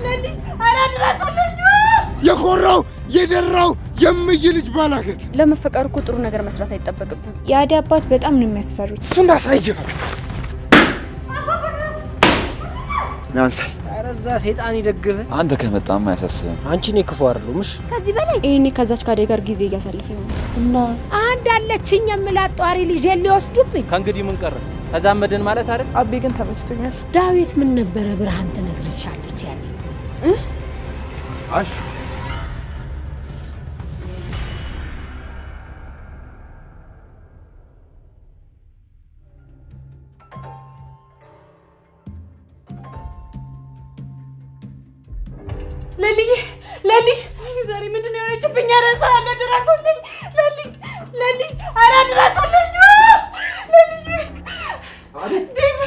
ለሊ አራድራሰለኝ የኮራው የደራው የምይልጅ ባላገር ለመፈቀር እኮ ጥሩ ነገር መስራት አይጠበቅብም። ያዲ አባት በጣም ነው የሚያስፈሩት። እሱን አሳይጀው ናንሳይ አረዛ ሰይጣን ይደግፍ አንተ ከመጣማ ያሳስበኝ አንቺ ነህ ክፉ አይደሉምሽ ከዚህ በላይ እኔ ከዛች ካዴ ጋር ጊዜ እያሳለፈ ነው እና አንድ አለችኝ የምላጧሪ ልጅ ሊወስዱብኝ ከእንግዲህ ምን ቀረ ተዛመድን ማለት አይደል አቤ ግን ተመችቶኛል። ዳዊት ምን ነበረ ብርሃን ተነግርሻለች ያለ አሽ ለሊ ዛሬ ምንድነው የሆነችብኝ? አረሳ አለ ድረሱልኝ ለሊ አረ ድረሱልኝ ለሊ ዲም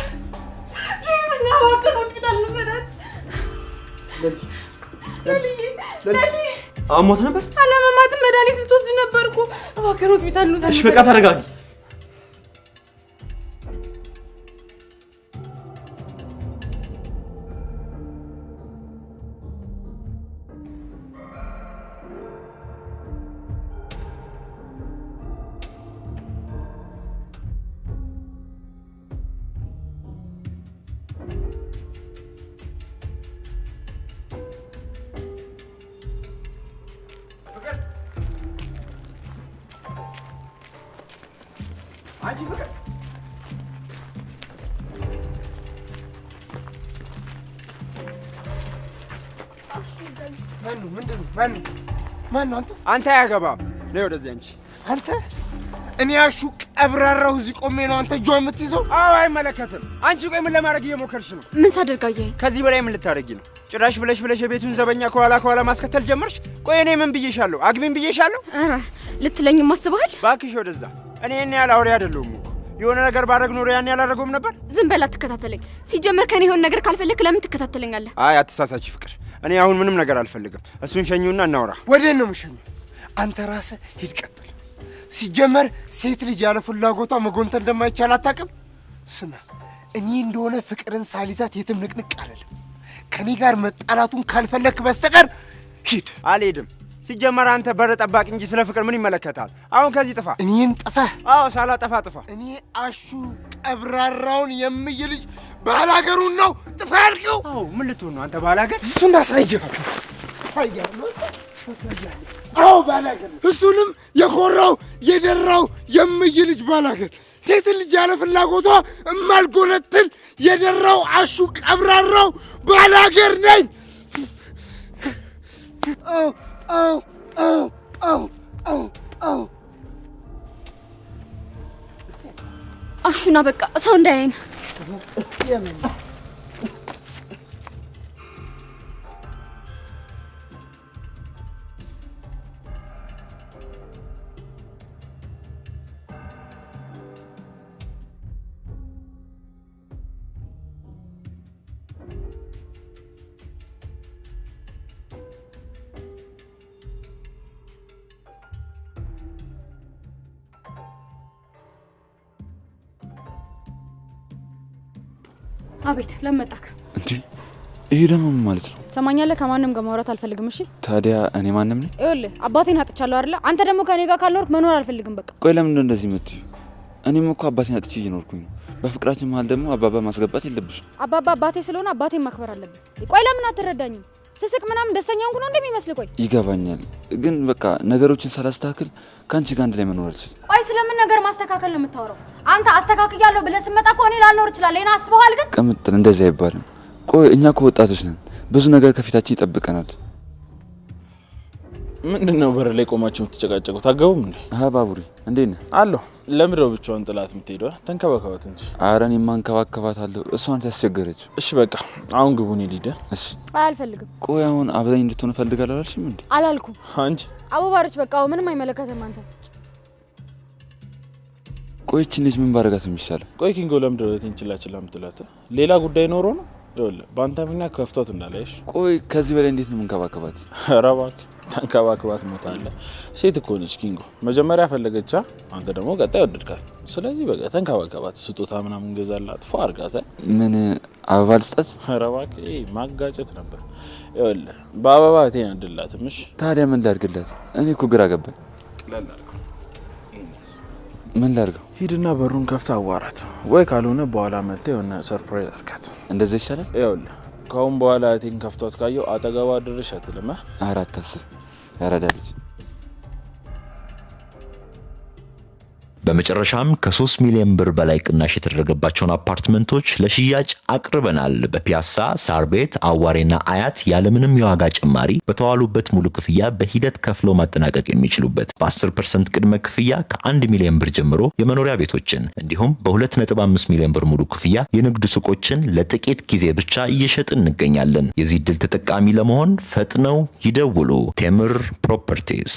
ናባከን ሆስፒታል ወሰዳት ለሊ አሞት ነበር አለማማት መድኃኒት ልትወስድ ነበርኩ አባከን ሆስፒታል ወሰዳት እሺ በቃ ተረጋጊ አንቺ ፍቅር ማነው አንተ ያገባም ነው ወደዚህ አንተ እኔ አሹ ቀብራራው እዚህ ቆሜ ነው አንተ ጆ የምትይዘው? አዎ አይመለከትም። አንቺ ቆይ ምን ለማድረግ እየሞከርሽ ነው? ምን ሳደርጋየኝ? ከዚህ በላይ ምን ልታረጊ ነው? ጭራሽ ብለሽ የቤቱን ዘበኛ ከኋላ ማስከተል ጀመርሽ። ቆይ እኔ ምን ብዬሻለሁ? አግቢን ብዬሻለሁ? አረ ልትለኝም አስበሃል? ባክሽ ወደዛ። እኔ ያለ አውሬ አይደለሁም እኮ የሆነ ነገር ባደረግ ኖሮ ያን ያላደረገውም ነበር። ዝም በላ ትከታተለኝ። ሲጀመር ከኔ የሆነ ነገር ካልፈልክ ለምን ትከታተለኛለህ? አይ አትሳሳቺ ፍቅር። እኔ አሁን ምንም ነገር አልፈልግም። እሱን ሸኙና እናውራ። ወዴት ነው የምሸኘው? አንተ ራስህ ሂድ ቀጥል። ሲጀመር ሴት ልጅ ያለ ፍላጎቷ መጎንተን እንደማይቻል አታውቅም? ስማ እኔ እንደሆነ ፍቅርን ሳሊዛት የትም ንቅንቅ አልልም። ከኔ ጋር መጣላቱን ካልፈለክ በስተቀር ሂድ። አልሄድም። ሲጀመር አንተ በር ጠባቂ እንጂ ስለ ፍቅር ምን ይመለከታል? አሁን ከዚህ ጥፋ። እኔን ጥፋ? አዎ ሳላጠፋ ጥፋ። እኔ አሹ ቀብራራውን የምይልጅ ባላገሩን ነው ጥፋ ያልከው? አዎ ምን ልትሆን ነው አንተ ባላገር? እሱን አሳይጀው አዎ ባላገር። እሱንም የኮራው የደራው የምይልጅ ባላገር ሴት ልጅ ያለ ፍላጎቷ እማልጎነትል የደራው አሹ ቀብራራው ባላገር ነኝ። አሹና በቃ ሰው እንዳያይን። አቤት ለመጣክ እንዴ ይሄ ደግሞ ምን ማለት ነው? ሰማኛለህ? ከማንንም ጋር ማውራት አልፈልግም። እሺ ታዲያ እኔ ማንንም ነኝ? ይኸውልህ አባቴን አጥቻለሁ አይደል? አንተ ደግሞ ከኔ ጋር ካልኖርክ መኖር አልፈልግም። በቃ ቆይ ለምን እንደዚህ የምትይው? እኔም እኮ አባቴን አጥቼ እየኖርኩኝ ነው። በፍቅራችን መሀል ደግሞ አባባ ማስገባት የለብሽም። አባባ አባቴ ስለሆነ አባቴን ማክበር አለብኝ። ቆይ ለምን አትረዳኝም? ስስቅ ምናምን ደስተኛ ሆንኩ ነው እንደሚመስል? ቆይ ይገባኛል፣ ግን በቃ ነገሮችን ሳላስተካክል ካንቺ ጋር አንድ ላይ መኖር አልችልም። ቆይ ስለምን ነገር ማስተካከል ነው የምታወራው? አንተ አስተካክያለሁ ብለህ ስመጣ እኮ እኔ ላልኖር እችላለሁ። እኔ አስበዋል። ግን ቅምጥል እንደዚህ አይባልም። ቆይ እኛ እኮ ወጣቶች ነን፣ ብዙ ነገር ከፊታችን ይጠብቀናል። ምንድነው በር ላይ ቆማችሁ የምትጨቃጨቁት? ታገቡም እንዴ? ባቡሪ እንዴት ነህ? አለሁ። ለምንድነው ብቻዋን ጥላት የምትሄደው? ተንከባከባት እንጂ። ኧረ እኔማ እንከባከባታለሁ፣ እሷን ታስቸገረች። እሺ በቃ አሁን ግቡን ሊደ። እሺ አልፈልግም። ቆይ አሁን አብረኝ እንድትሆን እፈልጋለሁ አላልሽም እንዴ? አላልኩም። አንቺ አቡባሮች በቃ ምንም አይመለከትም አንተ። ቆይ እቺ ልጅ ምን ባረጋት ነው የሚሻለው? ቆይ ኪንጎ ለምንድነው እንችላችላ የምትላት? ሌላ ጉዳይ ኖሮ ነው? ይወለ ባንታ ምክንያት ከፍቶት እንዳለሽ ቆይ ከዚህ በላይ እንዴት ነው መንከባከባት? ረባክ ተንከባከባት ሞታለ ሴት እኮ ነች ኪንጎ መጀመሪያ ፈለገቻ አንተ ደግሞ ቀጣይ ወደድካት ስለዚህ በቃ ተንከባከባት ስጦታ ምናምን ገዛላት ፎ አርጋታ ምን አበባ ልስጣት? ረባክ ማጋጨት ነበር ይወለ በአበባ እቴን አድላትምሽ ታዲያ ምን ላድርግላት? እኔ እኮ ግራ ገባኝ። ምን ላድርገው? ሂድና በሩን ከፍታ አዋራት ወይ ካልሆነ በኋላ መጥተህ የሆነ ሰርፕራይዝ አድርጋት። እንደዛ ይሻላል? ይኸውልህ ካሁን በኋላ እቴን ከፍቷት ካየው አጠገቧ ድርሽ አትልም። አታስብ ያረዳ ልጅ። በመጨረሻም ከ3 ሚሊዮን ብር በላይ ቅናሽ የተደረገባቸውን አፓርትመንቶች ለሽያጭ አቅርበናል። በፒያሳ፣ ሳር ቤት፣ አዋሬና አያት ያለምንም የዋጋ ጭማሪ በተዋሉበት ሙሉ ክፍያ በሂደት ከፍለው ማጠናቀቅ የሚችሉበት በ10% ቅድመ ክፍያ ከ1 ሚሊዮን ብር ጀምሮ የመኖሪያ ቤቶችን እንዲሁም በ2.5 ሚሊዮን ብር ሙሉ ክፍያ የንግድ ሱቆችን ለጥቂት ጊዜ ብቻ እየሸጥን እንገኛለን። የዚህ ድል ተጠቃሚ ለመሆን ፈጥነው ይደውሉ። ቴምር ፕሮፐርቲስ።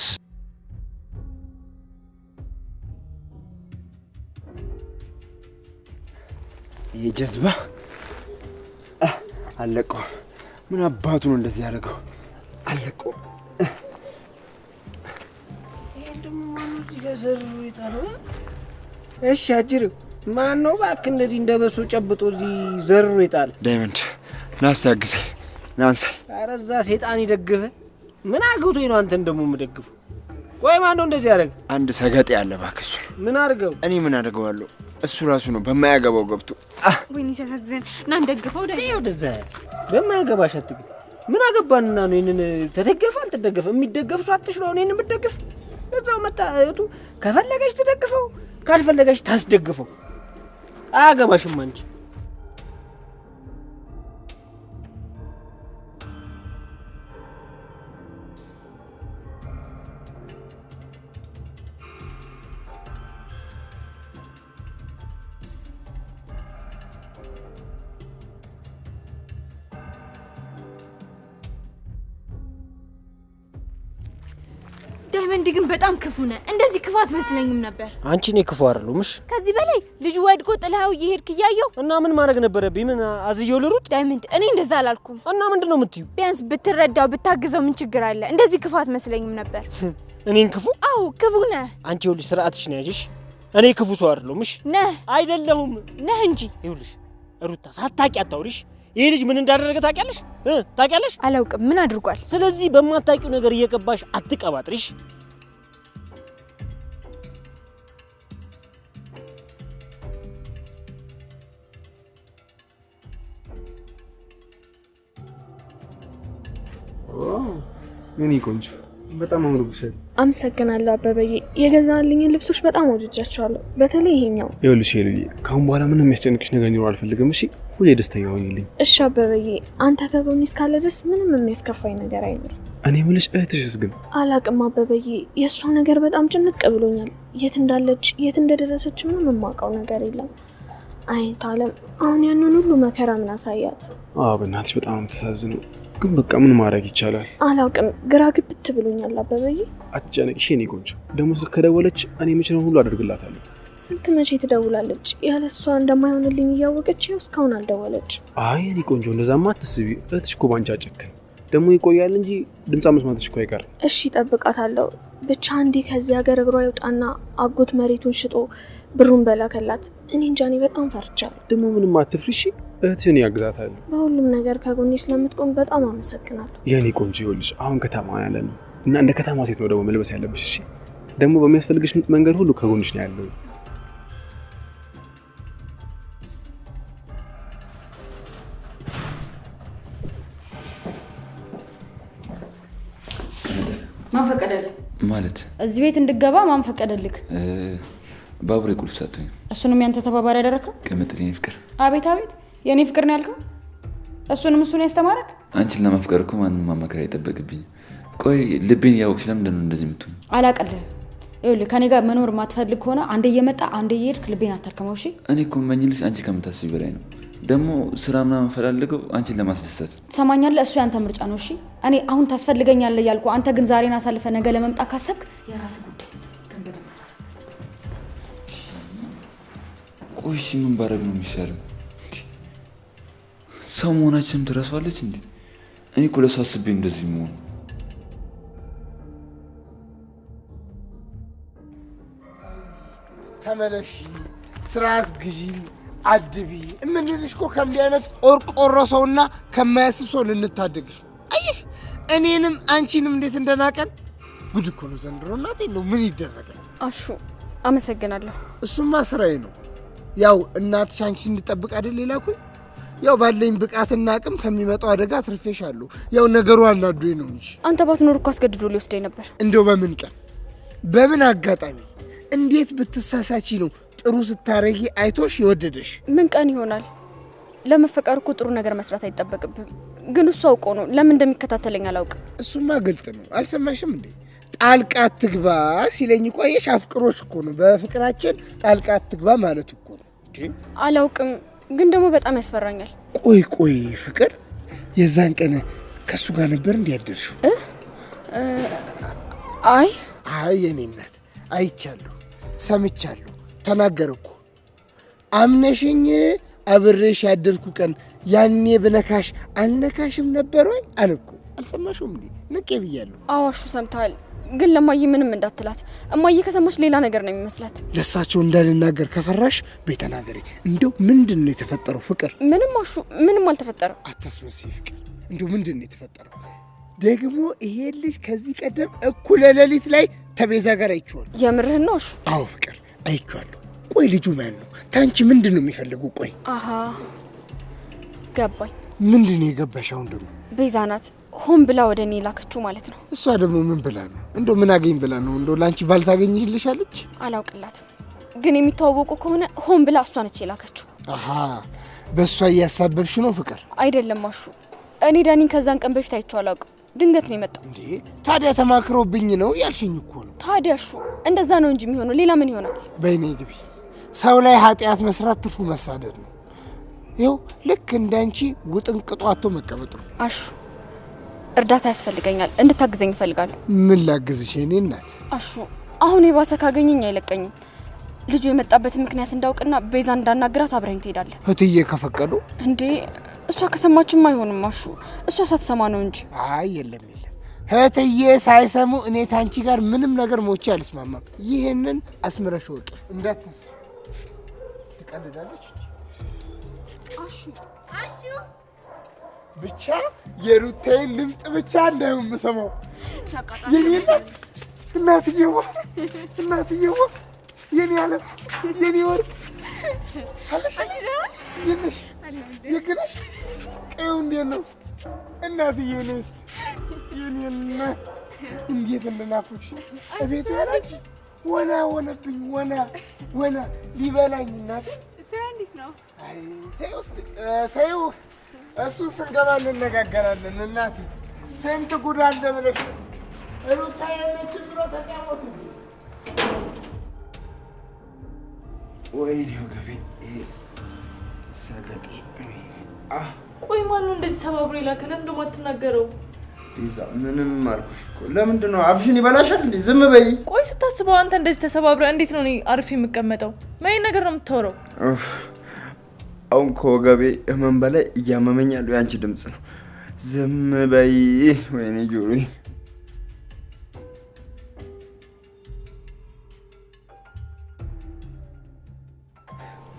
የጀዝባ አለቆ ምን አባቱ ነው እንደዚህ ያደርገው? አለቆ ይሄንደም ማኑ ሲገዘሩ ይጣለው። እሺ አጅሩ ማን ነው ባክ እንደዚህ እንደበሶ ጨብጦ እዚህ ዘሩ ይጣል? ዳይመንድ ናስታግዘ ናንሳ። አረዛ ሰይጣን ይደግፈ። ምን አገውቶኝ ነው አንተን ደሞ የምደግፉ? ቆይ ማን ነው እንደዚህ ያደርግ? አንድ ሰገጥ ያለ ባክሱ። ምን አርገው? እኔ ምን አደርገዋለሁ? እሱ ራሱ ነው በማያገባው ገብቶ። ወይኔ ሲያሳዝን ና እንደግፈው። ይኸው ደዛ በማያገባሽ አትግባ። ምን አገባንና ነው ይሄንን ተደገፈ አልተደገፈ? የሚደገፍ ሰው አትሽ ነው እኔን የምደግፍ? ለዛው መጣ እቱ ከፈለገሽ ተደግፈው ካልፈለገሽ ታስደግፈው። አያገባሽም አንቺ። ዳይመንድ ግን በጣም ክፉ ነህ። እንደዚህ ክፋት መስለኝም ነበር። አንቺ ነኝ ክፉ አይደሉምሽ? ከዚህ በላይ ልጅ ወድቆ ጥላው እየሄድክ እያየው እና ምን ማድረግ ነበረብኝ? ምን አዝየው ልሩጥ? ዳይመንድ እኔ እንደዛ አላልኩም። እና ምንድነው የምትዩ? ቢያንስ ብትረዳው ብታግዘው ምን ችግር አለ? እንደዚህ ክፋት መስለኝም ነበር። እኔን ክፉ? አዎ ክፉ ነህ። አንቺ ይኸውልሽ ስርዓትሽ ነው ያዥሽ። እኔ ክፉ ሰው አይደለሁምሽ? ነህ አይደለሁም ነህ እንጂ። ይኸውልሽ ሩታ ሳታቂ አታውሪሽ። ይሄ ልጅ ምን እንዳደረገ ታውቂያለሽ? ታውቂያለሽ? አላውቅም። ምን አድርጓል? ስለዚህ በማታውቂው ነገር እየቀባሽ አትቀባጥሪሽ። ምን ይቆንጆ በጣም አምሮብሻል። አመሰግናለሁ አበበዬ። የገዛልኝ ልብሶች በጣም ወድጃቸዋለሁ። በተለይ ይሄኛው። ይኸውልሽ ሄሉዬ ካሁን በኋላ ምንም የሚያስጨንቅሽ ነገር ሊኖር አልፈልግም። እሺ ሁሌ ደስተኛ ሆኝልኝ። እሺ አበበዬ፣ አንተ ከጎኔ እስካለ ድረስ ምንም የሚያስከፋኝ ነገር አይኖርም። እኔ የምልሽ እህትሽስ ግን? አላቅም አበበዬ፣ የእሷ ነገር በጣም ጭንቅ ብሎኛል። የት እንዳለች የት እንደደረሰች ምንም የማውቀው ነገር የለም። አይት አለም አሁን ያንን ሁሉ መከራ ምን አሳያት? አዎ በእናትሽ በጣም ተሳዝነው። ግን በቃ ምን ማድረግ ይቻላል? አላውቅም፣ ግራ ግብት ብሎኛል አበበዬ። አትጨነቂ የኔ ቆንጆ። ደግሞ ስልክ ከደወለች እኔ የምችለውን ሁሉ አደርግላታለሁ። ስልክ መቼ ትደውላለች? ያለሷ እንደማይሆንልኝ እያወቀች ነው እስካሁን አልደወለች። አይ የኔ ቆንጆ እንደዛማ አትስቢ። እህትሽ እኮ ባንቺ አጨከን። ደግሞ ይቆያል እንጂ ድምጿ መስማትሽ እኮ አይቀርም። እሺ እጠብቃታለሁ። ብቻ አንዴ ከዚህ ሀገር እግሯ ይውጣና አጎት መሬቱን ሽጦ ብሩን በላከላት። እኔ እንጃ እኔ በጣም ፈርቻለሁ። ደግሞ ምንም አትፍሪ እሺ፣ እህትሽን ያግዛታለሁ። በሁሉም ነገር ከጎኔ ስለምትቆም በጣም አመሰግናለሁ። የኔ ቆንጆ ይኸውልሽ አሁን ከተማ ያለ ነው እና እንደ ከተማ ሴት ነው ደግሞ መልበስ ያለብሽ። እሺ ደግሞ በሚያስፈልግሽ መንገድ ሁሉ ከጎንሽ ነው ያለው። ማን ፈቀደልህ? ማለት እዚህ ቤት እንድገባ ማን ፈቀደልህ? ባቡሬ ቁልፍ ሰጥቶኝ። እሱንም ያንተ ተባባሪ ያደረከው? ቅምጥል የኔ ፍቅር። አቤት አቤት፣ የኔ ፍቅር ነው ያልከው? እሱን ያስተማረክ? አንቺን ለማፍቀር እኮ ማንንም ማማከር አይጠበቅብኝ። ቆይ ልቤን ያውቅሽ ለምንድን ነው እንደዚህ የምትሆን? አላቀልህ። ይኸውልህ ከኔ ጋር መኖር ማትፈልግ ከሆነ አንዴ እየመጣ አንዴ እየሄድክ ልቤን አታርከመው። እሺ እኔ እኮ መኝልሽ አንቺ ከምታስቢ በላይ ነው። ደግሞ ስራ ምናምን ፈልገው አንቺን ለማስደሰት። ትሰማኛለህ? እሱ ያንተ ምርጫ ነው። እሺ እኔ አሁን ታስፈልገኛለህ ያልኩ፣ አንተ ግን ዛሬን አሳልፈ ነገ ለመምጣት ካሰብክ የራስህ ጉዳይ። ቆይ እሺ ምን ባረግ ነው የሚሻለው? ሰው መሆናችንም ትረሳለች እንዴ? እኔ እኮ ለእሷ አስቤ እንደዚህ መሆኑ። ተመለሺ፣ ስርዓት ግዢ፣ አድቢ እምንልሽ እኮ ከእንዲህ አይነት ቆርቆሮ ሰውና ከማያስብ ሰው ልንታደግሽ። አየሽ እኔንም አንቺንም እንዴት እንደናቀን ጉድ እኮ ነው ዘንድሮ። እናቴ ነው ምን ይደረጋል? አሹ አመሰግናለሁ። እሱማ ስራዬ ነው። ያው እናትሽ አንቺን እንድጠብቅ አይደል ሌላኩኝ። ያው ባለኝ ብቃትና አቅም ከሚመጣው አደጋ ትርፌሻለሁ። ያው ነገሩ አናዶኝ ነው እንጂ አንተ ባትኖር እኮ አስገድዶ ሊወስደኝ ነበር። እንደው በምን ቀን በምን አጋጣሚ እንዴት ብትሳሳቺ ነው ጥሩ ስታረጊ አይቶሽ የወደደሽ? ምን ቀን ይሆናል? ለመፈቀር እኮ ጥሩ ነገር መስራት አይጠበቅብም። ግን እሱ አውቆ ነው። ለምን እንደሚከታተለኝ አላውቅም። እሱማ ግልጽ ነው። አልሰማሽም እንዴ? ጣልቃ አትግባ ሲለኝ እኮ አየሽ፣ አፍቅሮሽ እኮ ነው። በፍቅራችን ጣልቃ አትግባ ማለት እኮ ነው። አላውቅም፣ ግን ደግሞ በጣም ያስፈራኛል። ቆይ ፍቅር የዛን ቀን ከሱ ጋር ነበር እንዲያደርሽው? አይ የኔ እናት አይቻለሁ፣ ሰምቻለሁ፣ ተናገርኩ። አምነሽኝ አብሬሽ ያደርኩ ቀን ያኔ ብነካሽ አልነካሽም ነበር ወይ አልኩ። አልሰማሽም እንዴ? ነቄ ብያለሁ። አዋሹ ሰምታል። ግን ለማዬ ምንም እንዳትላት። እማዬ ከሰማች ሌላ ነገር ነው የሚመስላት። ለሳቸው እንዳልናገር ከፈራሽ በተናገሪ። እንደው ምንድነው የተፈጠረው ፍቅር? ምንም አሹ፣ ምንም አልተፈጠረም። አታስመስይ ፍቅር። እንደው ምንድነው የተፈጠረው? ደግሞ ይሄ ልጅ ከዚህ ቀደም እኩለ ሌሊት ላይ ተቤዛ ጋር አይቼዋለሁ። የምርህን ነው አሹ? አዎ ፍቅር አይቼዋለሁ። ቆይ ልጁ ማን ነው? ታንቺ ምንድነው የሚፈልገው? ቆይ አሃ ገባኝ። ምንድነው የገባሽ? አሁን ደግሞ ቤዛ ናት ሆን ብላ ወደ እኔ ላከችው ማለት ነው። እሷ ደግሞ ምን ብላ ነው? እንደው ምን አገኝ ብላ ነው? እንደው ላንቺ ባልታገኝልሻለች? አላውቅላትም፣ ግን የሚተዋወቁ ከሆነ ሆን ብላ እሷ ነች የላከችው። አሃ በእሷ እያሳበብሽ ነው ፍቅር? አይደለም አሹ፣ እኔ ዳኒን ከዛን ቀን በፊት አይቼው አላውቅም። ድንገት ነው የመጣው። እንዴ ታዲያ ተማክሮብኝ ነው ያልሽኝ እኮ ነው። ታዲያ አሹ እንደዛ ነው እንጂ የሚሆነው ሌላ ምን ይሆናል? በእኔ ግቢ። ሰው ላይ ኃጢአት መስራት ትርፉ መሳደድ ነው። ይኸው ልክ እንዳንቺ ውጥንቅጧ አቶ መቀመጥ ነው። አሹ እርዳታ ያስፈልገኛል፣ እንድታግዘኝ እፈልጋለሁ። ምን ላግዝሽ የኔ እናት? አሹ አሁን የባሰ ካገኘኝ አይለቀኝም። ልጁ የመጣበትን ምክንያት እንዳውቅና ቤዛ እንዳናግራት አብረኝ ትሄዳለህ። እትዬ ከፈቀዱ? እንዴ እሷ ከሰማችም አይሆንም አሹ፣ እሷ ሳትሰማ ነው እንጂ። አይ የለም እትዬ ሳይሰሙ እኔ ታንቺ ጋር ምንም ነገር ሞቼ አልስማማም። ይሄንን አስምረሽ ወቂ፣ እንዳታስብ። ትቀልዳለች አሹ ብቻ የሩታዬን ልምጥ ብቻ እንዳይሆን የምሰማው። የኔ እናትዬዋ የኔ አለም የኔ ወርቅ አለሽ የግነሽ ቀዩ እንዴት ነው እናትዬ? ነስ የኔና እንዴት እንደናፍቅሽ እቤቱ ያላች ወና ሆነብኝ ወና ሊበላኝ እናቴ። ስራ እንዴት ነው? አይ ተይው እሱ ስንገባ እንነጋገራለን። እናቴ ስንት ጉድ አለ ብለሽ ሩታ ያለችን ብሎ ተጫወቱ። ወይኔ ወገቤ ሰገጤ። ቆይ ማነው እንደዚህ ሰባብሮ ይላከ? ለምን ደሞ አትናገረው? ቤዛ ምንም አልኩሽ እኮ። ለምንድን ነው አፍሽን ይበላሻል እንዴ? ዝም በይ። ቆይ ስታስበው አንተ እንደዚህ ተሰባብረ እንዴት ነው እኔ አርፌ የምቀመጠው? ምን ነገር ነው የምታወራው? አሁን ከወገቤ ህመም በላይ እያመመኝ ያለው ያንቺ ድምጽ ነው። ዝም በይ። ወይኔ ጆሮዬ።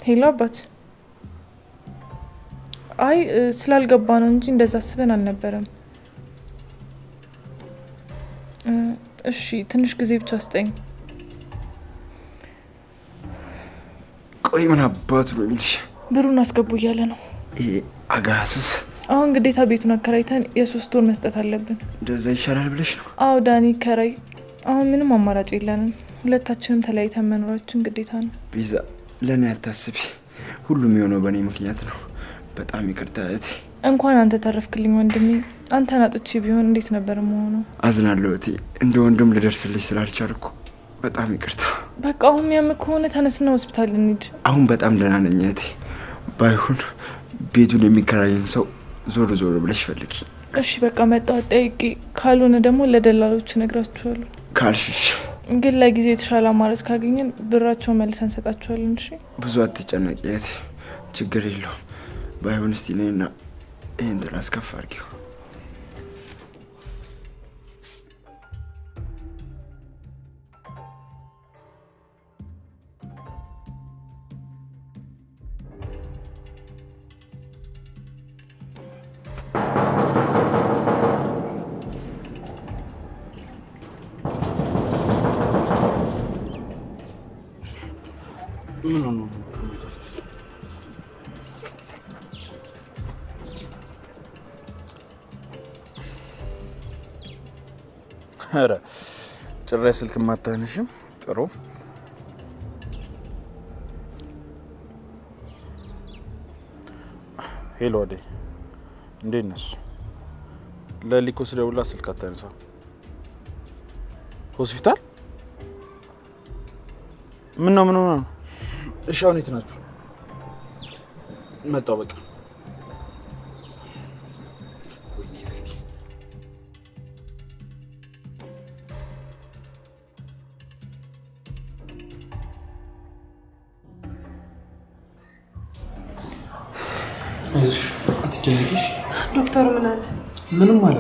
ሄሎ አባት። አይ ስላልገባ ነው እንጂ እንደዛ አስበን አልነበረም። እሺ ትንሽ ጊዜ ብቻ ስጠኝ። ቆይ ምን አባቱ ነው የሚልሽ? ብሩን አስገቡ እያለ ነው። ይሄ አጋስስ አሁን ግዴታ ቤቱን አከራይተን የ3 ወር መስጠት አለብን። እንደዛ ይሻላል ብለሽ ነው? አዎ ዳኒ ከራይ። አሁን ምንም አማራጭ የለንም። ሁለታችንም ተለያይተን መኖራችን ግዴታ ነው። ቤዛ ለኔ አታስቢ። ሁሉም የሆነው በእኔ ምክንያት ነው። በጣም ይቅርታ እህቴ። እንኳን አንተ ተረፍክልኝ ወንድሜ። አንተን አጥቼ ቢሆን እንዴት ነበር የምሆነው? አዝናለሁ እህቴ። እንደ ወንድም ልደርስልሽ ስላልቻልኩ በጣም ይቅርታ። በቃ አሁን የሚያምክ ከሆነ ተነስና ሆስፒታል እንሂድ። አሁን በጣም ደህና ነኝ እህቴ። ባይሆን ቤቱን የሚከራይን ሰው ዞር ብለሽ ፈልጊ። እሺ በቃ መጣሁ ጠይቄ፣ ካልሆነ ደግሞ ለደላሎች ነግራቸዋለሁ። ካልሽሽ ግን ለጊዜ የተሻለ አማራጭ ካገኘን ብራቸውን መልሰን እንሰጣቸዋለን። እሺ ብዙ አትጨነቂ እህቴ፣ ችግር የለውም። ባይሆን እስቲ ነይና ይሄን ትራስ ከፍ አድርጊው። ኧረ ጭራሽ ስልክ ማታነሽም? ጥሩ ሄሎ አደይ እንዴት ነሽ? ለሊኮ ስደውልላት ስልክ አታነሳ። ሆስፒታል ምን ነው? እሺ አሁን የት ናችሁ? መጣሁ በቃ። አትጨነቂሽ። ዶክተሩ ምን አለ? ምንም አለ።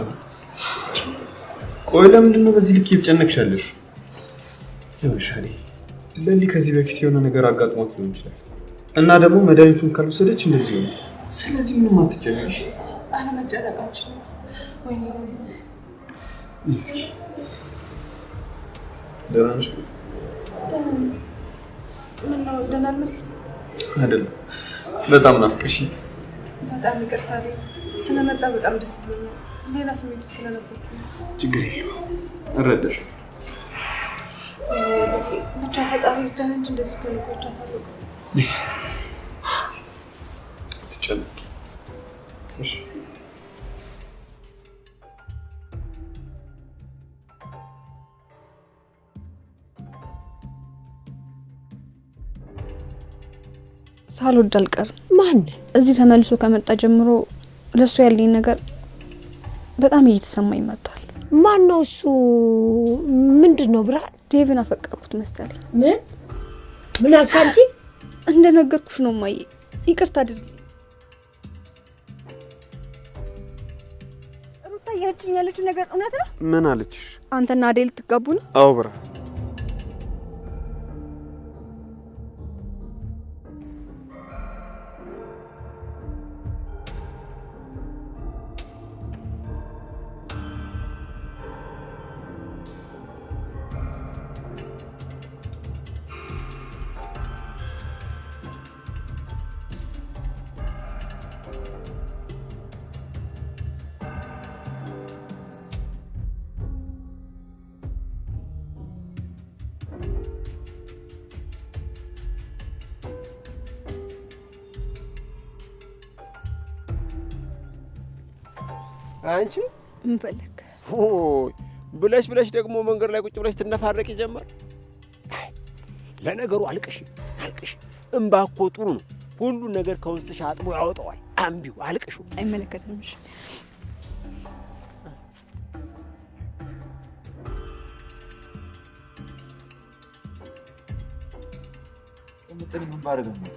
ቆይ ለምንድን ነው በዚህ ልክ እየተጨነቅሻለሽ? ይኸውልሽ አደይ ለሊ ከዚህ በፊት የሆነ ነገር አጋጥሟት ሊሆን ይችላል እና ደግሞ መድኃኒቱን ካልወሰደች እንደዚህ ነው። ስለዚህ ምንም አትጨነቂሽ። አለመጨነቃችን ወይኔ እስኪ ደህና ነሽ? ምን ነው ደህና አልመስልም? አይደለም በጣም ናፍቀሽኝ። በጣም ይቅርታ አይደል? ስለመጣ በጣም ደስ ብሎኛል። ሌላ ስሜት ውስጥ ስለነበርኩ ችግር የለውም እረዳሽ። ብቻ ፈጣሪ ይርዳን እንጂ እንደዚህ ኮልኮቻ ታለቁ። ትጨነቂ እሺ? ሳልወድ አልቀርም። ማን እዚህ ተመልሶ ከመጣ ጀምሮ ለሱ ያለኝ ነገር በጣም እየተሰማኝ መጣል። ማን ነው እሱ? ምንድነው ብርሃን? ዴቭን አፈቀርኩት መሰለኝ። ምን አልሽ አንቺ? እንደነገርኩሽ ነው ማዬ፣ ይቅርታ አድርጊ። ሩታ እያለችኝ ያለችው ነገር እውነት ነው? ምን አለችሽ? አንተና አዴል ልትጋቡ ነው? አዎ ብርሃን። አንቺ ምን ፈለክ? ብለሽ ደግሞ መንገድ ላይ ቁጭ ብለሽ ትነፋረቂ ጀመር። ለነገሩ አልቅሽ እንባ እኮ ጥሩ ነው። ሁሉ ነገር ከውስጥሽ አጥቦ ያወጣዋል። አንቢው አልቅሹ። አይመለከትም። እሺ ምን ባረገ ነው?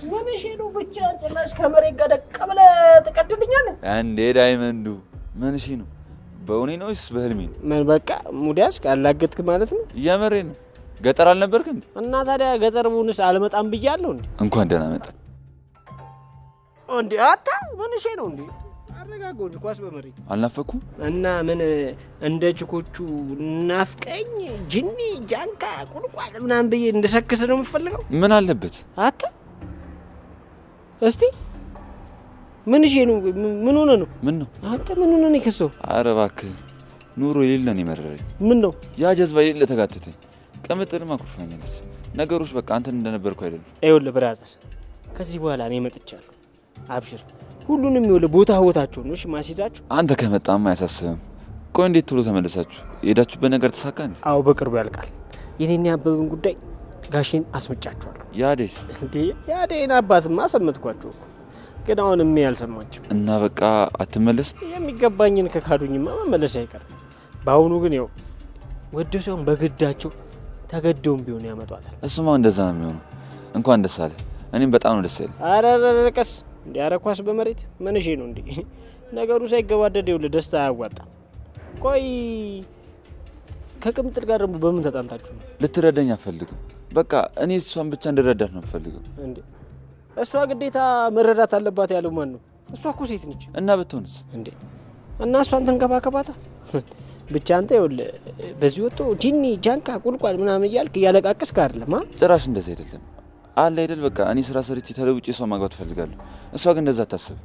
ምን ነው ብቻ ጭራሽ ከመሬት ጋር ደቅ ብለህ ትቀድልኛለህ እንዴ? ዳይመንዱ ምን ነው? በእውኔ ነውስ በህልሜ ነው? ምን በቃ ሙዲያስ ካላገጥክ ማለት ነው? የመሬ ነው። ገጠር አልነበርክ እንዴ? እና ታዲያ ገጠር ቡንስ አልመጣም ብያለሁ እንዴ? እንኳን ደህና መጣ እንዴ። አታ ምን ነው እንዴ? አረጋጋው ኳስ በመሬት አልናፈኩም እና ምን እንደ ችኮቹ ናፍቀኝ ጅኒ ጃንካ ቁልቋል ምናምን ብዬ እንደሰክስ ነው የምፈልገው? ምን አለበት? አታ እስቲ ምን ነው? ምን ሆነ ነው? ምን ነው? አንተ ምን ሆነ ነው ከሰው? ኧረ እባክህ ኑሮ የሌለን ይመረረኝ። ምን ነው? ያ ጀዝባ የሌለ ተጋተተኝ። ቀምጥልማ ኩርፋኛለች። ነገሮች በቃ አንተን እንደነበርኩ አይደለም። ይኸውልህ ብራዘር፣ ከዚህ በኋላ እኔ መጥቻለሁ። አብሽር፣ ሁሉንም ይኸውልህ ቦታቸው ነው። እሺ ማስይዛችሁ። አንተ ከመጣማ አያሳስብም። ቆይ እንዴት ቶሎ ተመለሳችሁ? የሄዳችሁበት ነገር ተሳካ እንዴ? አዎ በቅርቡ ያልቃል። የኔና ያበበን ጉዳይ ጋሽን አስመጫቸዋለሁ። ያዴስ እንዴ? ያዴን አባትማ አሰመጥኳቸው። ግን አሁን ያልሰማችሁ እና በቃ አትመለስ። የሚገባኝን ከካዱኝማ መመለስ አይቀርም። በአሁኑ ግን ያው ወደው ሳይሆን በግዳቸው ተገደውም ቢሆን ያመጣታል። እሱማ እንደዛ ነው የሚሆነው። እንኳን ደስ አለ። እኔም በጣም ነው ደስ ያለኝ። አረ ቀስ እንዲያረኳስ በመሬት ምንሽ ነው እንዴ? ነገሩ ሳይገባደድ ይውል ደስታ ያዋጣል። ቆይ ከቅምጥል ጋር ደግሞ በምን ተጣልታችሁ ነው? ልትረዳኝ አፈልግም። በቃ እኔ እሷን ብቻ እንድረዳት ነው የምፈልገው። እንዴ እሷ ግዴታ መረዳት አለባት ያለው ማን ነው? እሷ እኮ ሴት ነች። እና ብትሆንስ? እንዴ እና እሷን ተንከባከባታ ብቻ። አንተ ይውል በዚህ ወጥቶ ጂኒ ጃንካ ቁልቋል ምናምን እያልክ እያለቃቀስክ አይደለም? ጭራሽ እንደዛ አይደለም አለ አይደል? በቃ እኔ ስራ ሰርቼ ተለውጬ እሷ ማግባት ፈልጋለሁ። እሷ ግን እንደዛ አታስብ።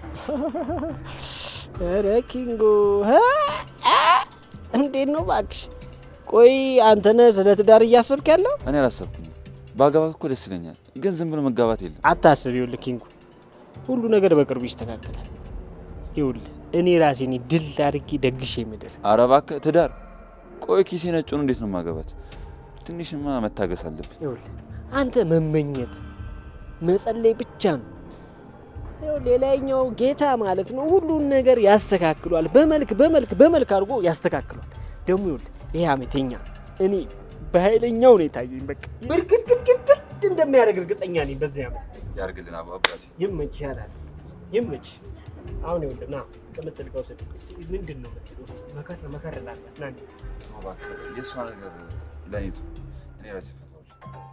ኧረ ኪንጎ እንዴት ነው እባክሽ? ቆይ አንተ ነህ ስለ ትዳር እያሰብክ ያለው? እኔ አላሰብኩኝ። ባገባት እኮ ደስ ይለኛል፣ ግን ዝም ብሎ መጋባት የለም። አታስብ። ይኸውልህ ኪንጎ ሁሉ ነገር በቅርቡ ይስተካከላል። ይኸውልህ እኔ ራሴን ድል አድርጌ ደግሼ ምድር። ኧረ እባክህ ትዳር። ቆይ ኪሴ ነጭውን እንዴት ነው ማገባት? ትንሽማ መታገስ አለብኝ። ይኸውልህ አንተ መመኘት መጸለይ ብቻ ነው። ይኸውልህ ሌላኛው ጌታ ማለት ነው ሁሉን ነገር ያስተካክሏል። በመልክ አድርጎ ያስተካክሏል። ደግሞ ይኸውልህ ይሄ አመተኛ እኔ በኃይለኛው ነው የታየኝ። በቃ ብርግድግድግድ እንደሚያደርግ እርግጠኛ ነኝ። በዚህ አመት ያርግልን አባቴ። ይመችህ ያላል ይመችህ። አሁን ይኸውልህ ና ከምትልቀው ስል ምንድን ነው የምትለው? መከር ላላት ና እባክህ የእሷ ነገር ለእኔ ተው። እኔ ራሴ እፈታዋለሁ።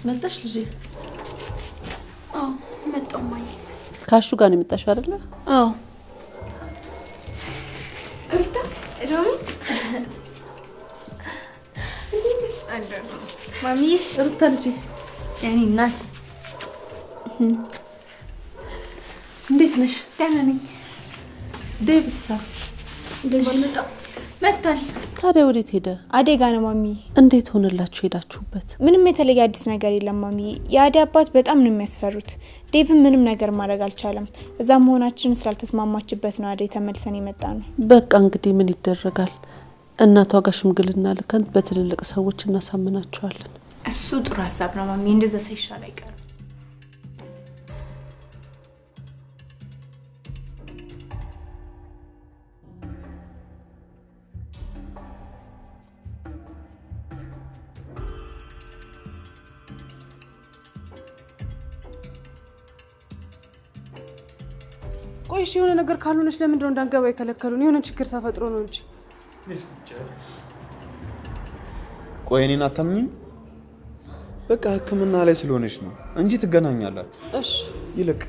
መጣሽ ልጄ? አዎ መጣሁ ማዬ። ካሹ ጋር ነው የመጣሽው አይደለ? አዎ። ሩታ ሮሚ አንደርስ ማሚ ሩታ ልጄ የኔ እናት እንዴት ነሽ? ደህና ነኝ። ዴቭሳ ዴቭ አልመጣም? መጥቷል። ታዲያ ወዴት ሄደ? አደጋ ነው ማሚ። እንዴት ሆነላችሁ ሄዳችሁበት? ምንም የተለየ አዲስ ነገር የለም ማሚ። የአዴ አባት በጣም ነው የሚያስፈሩት። ዴቭም ምንም ነገር ማድረግ አልቻለም። እዛ መሆናችን ስላልተስማማችበት ነው አዴ ተመልሰን የመጣ ነው። በቃ እንግዲህ ምን ይደረጋል? እናቷ ጋር ሽምግልና ልከን በትልልቅ ሰዎች እናሳምናቸዋለን። እሱ ጥሩ ሀሳብ ነው ማሚ። እንደዛ ሳይሻል አይቀርም። ቆይ እሺ የሆነ ነገር ካልሆነች ለምንድነው እንዳንገባ የከለከሉን? የሆነ ችግር ተፈጥሮ ነው እንጂ። ቆይ እኔን አታምኚኝ? በቃ ሕክምና ላይ ስለሆነች ነው እንጂ ትገናኛላችሁ። እሺ ይልቅ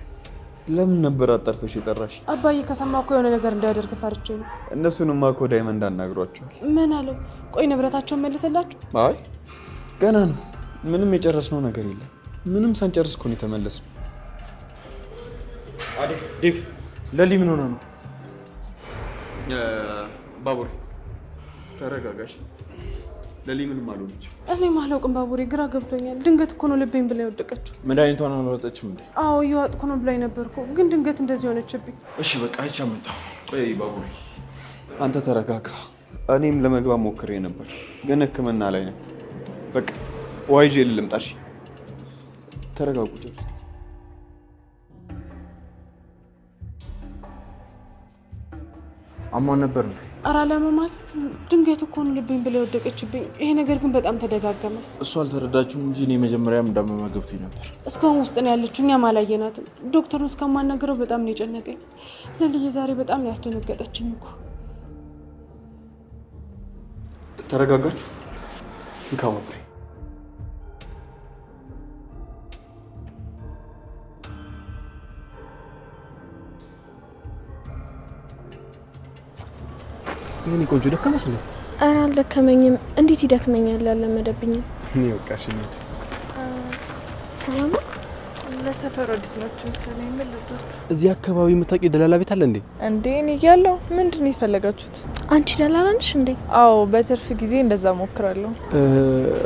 ለምን ነበር አጣርፈሽ የጠራሽ? አባዬ ከሰማ እኮ የሆነ ነገር እንዳያደርግ ፈርቼ ነው። እነሱንማ እኮ ዳይመንድ አናግሯቸዋል። ምን አለው? ቆይ ንብረታቸውን መልሰላችሁ? አይ ገና ነው። ምንም የጨረስነው ነገር የለም። ምንም ሳንጨርስ እኮ ነው የተመለስነው። አዴ ዴቭ ለሊ ምን ሆነ ነው? ባቡሬ ተረጋጋሽ። ለሊ ምንም አልሆነች። እኔም አላውቅም ባቡሬ፣ ግራ ገብቶኛል። ድንገት እኮ ነው ልቤን ብላ የወደቀችው። መድኃኒቷን አልወጣችም እንዴ? አዎ እየዋጥኩ ነው ብላኝ ነበርኩ፣ ግን ድንገት እንደዚህ ሆነችብኝ። እሺ በቃ አይቻ መጣሁ። ቆይ ባቡሬ አንተ ተረጋጋ። እኔም ለመግባት ሞክሬ ነበር፣ ግን ሕክምና ላይ ናት። በቃ ዋይጄ ልምጣሽ። ተረጋጉ። አሟን ነበር ነው? ኧረ አላመማት። ድንገት እኮ ነው ልቤን ብላ የወደቀችብኝ። ይሄ ነገር ግን በጣም ተደጋገመ። እሱ አልተረዳችሁም እንጂ እኔ መጀመሪያም እንዳመማ ገብቶኝ ነበር። እስካሁን ውስጥ ነው ያለችው፣ እኛም አላየናትም። ዶክተሩን እስከማናገረው በጣም ነው የጨነቀኝ። ለልዬ ዛሬ በጣም ነው ያስደነገጠችኝ እኮ። ተረጋጋችሁ? እንካባብሬ ምን ቆንጆ ደከመሽ ነው? ኧረ አልደከመኝም። እንዴት ይደክመኛል? አልለመደብኝም። እኔ ወቃሽ ነኝ። ሰላም ለሰፈር አዲስ ናቸው መሰለኝ። ምን ልበል? እዚህ አካባቢ የምታውቂው ደላላ ቤት አለ እንዴ? እንዴ እኔ እያለሁ ምንድን ነው የፈለጋችሁት? አንቺ ደላላ ነሽ እንዴ? አዎ በትርፍ ጊዜ እንደዛ ሞክራለሁ።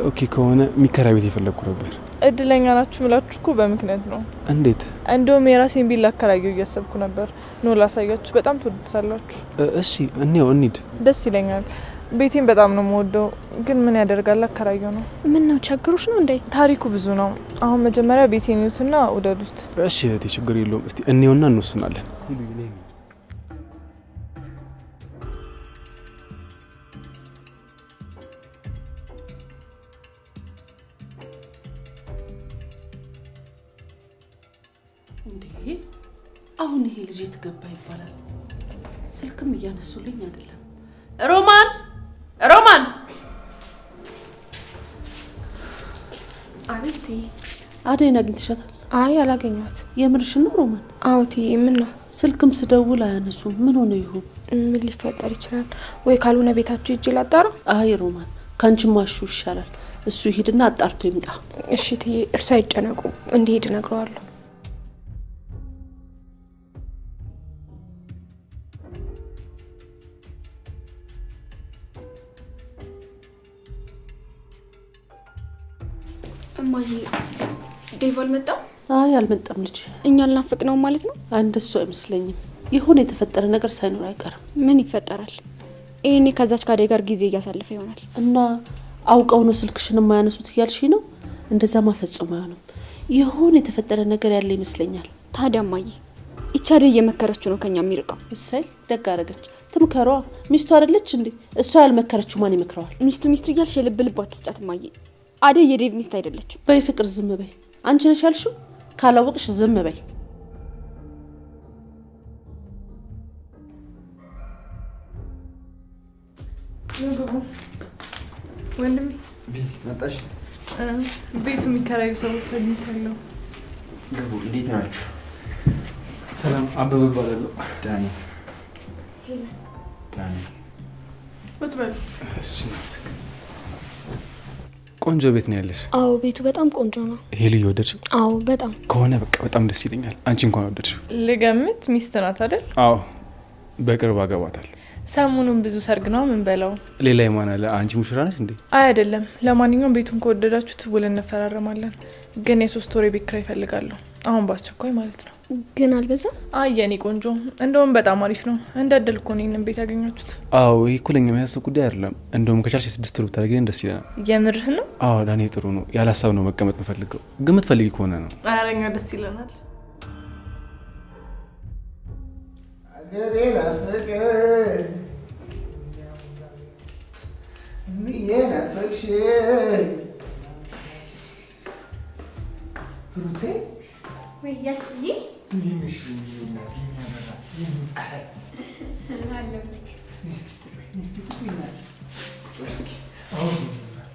ኦኬ ከሆነ የሚከራይ ቤት የፈለግኩ ነበር። እድለኛ ናችሁ ብላችሁ እኮ በምክንያት ነው። እንዴት? እንደውም የራሴን ቢል አከራየው እያሰብኩ ነበር። ኖ ላሳያችሁ፣ በጣም ትወዱታላችሁ። እሺ እንሂድ። ደስ ይለኛል። ቤቴን በጣም ነው የምወደው፣ ግን ምን ያደርጋል አከራየው ነው። ምን ነው ቸግሮሽ ነው እንዴ? ታሪኩ ብዙ ነው። አሁን መጀመሪያ ቤቴን ይዩትና ውደዱት። እሺ እህቴ ችግር የለውም። እስቲ እንየውና እንወስናለን። እንዴ አሁን ይሄ ልጅ የተገባ ይባላል። ስልክም እያነሱልኝ አይደለም። ሮማን ሮማን! አቤት። አደይን አግኝተሻታል? አይ አላገኘኋት። የምርሽን ነው ሮማን? አዎ ትዬ፣ ምን ነው? ስልክም ስደውል አያነሱም። ምን ሆነ ይሆን? ምን ሊፈጠር ይችላል? ወይ ካልሆነ ቤታችሁ ሂጅ ላጣራ። አይ ሮማን ካንቺ ማሹ ይሻላል። እሱ ይሄድና አጣርቶ ይምጣ። እሺ ትዬ፣ እርሱ አይጨነቁ፣ እንዲሄድ እነግረዋለሁ። እማዬ ዴቭ አልመጣም? አይ አልመጣም ልጅ። እኛ ልናፍቅ ነው ማለት ነው? እንደሱ አይመስለኝም። የሆነ የተፈጠረ ነገር ሳይኖር አይቀርም። ምን ይፈጠራል? እኔ ከዛች ካዴ ጋር ጊዜ እያሳለፈ ይሆናል። እና አውቀው ነው ስልክሽን የማያነሱት እያልሽ ነው? እንደዛ ማፈጽም አይሆንም። የሆነ የተፈጠረ ነገር ያለ ይመስለኛል። ታዲያ እማዬ ይቻደ እየመከረችው ነው ከኛ የሚርቀው። እሰይ ደግ አደረገች። ትምከሯ። ሚስቱ አይደለች እንዴ? እሷ ያልመከረችው ማን ይመክረዋል? ሚስቱ እያልሽ የልብ ልብ አትስጫት እማዬ። አደይ የዴቭ ሚስት አይደለችም። በይ ፍቅር ዝም በይ። አንቺ ነሽ ያልሽው? ካላወቅሽ ዝም በይ። ወንድሜ ቢዚ መጣሽ? ቤቱ የሚከራዩ ሰዎች አግኝቻለሁ። ግቡ። እንዴት ናችሁ? ሰላም፣ አበበ እባላለሁ። ዳኒ ዳኒ። ቁጭ በል። እሺ ቆንጆ ቤት ነው ያለሽ። አዎ ቤቱ በጣም ቆንጆ ነው። ይሄ ልጅ ወደድሽው? አዎ በጣም ከሆነ በቃ በጣም ደስ ይለኛል። አንቺ እንኳን ወደድሽው? ልገምት ሚስት ናት አይደል? አዎ በቅርብ አገባታል። ሰሞኑን ብዙ ሰርግ ነው ምን በለው። ሌላ የማን አለ? አንቺ ሙሽራ ነሽ እንዴ? አይ አይደለም። ለማንኛውም ቤቱን ከወደዳችሁት ውል እንፈራረማለን። ግን የ3 ወር ቤት ኪራይ እፈልጋለሁ። አሁን ባስቸኳይ ማለት ነው። ግን አልበዛም? አይ የኔ ቆንጆ እንደውም በጣም አሪፍ ነው። እንደደል እኮ ነው ይሄንን ቤት ያገኛችሁት። አዎ ይሄ እኮ ለኛ የሚያስብ ጉዳይ አይደለም። እንደውም ከቻልሽ 6 ወር ብታደርጊልን ደስ ይለናል። የምርህ ነው? አዎ ዳኒ ጥሩ ነው። ያለ ሀሳብ ነው መቀመጥ የምፈልገው። ግን የምትፈልጊ ከሆነ ነው። አረኛ ደስ ይለናል። አገሬ ናፍቅ ናፍቅሽ ሩቴ ወይ ያሽዬ እንዴት ነሽ?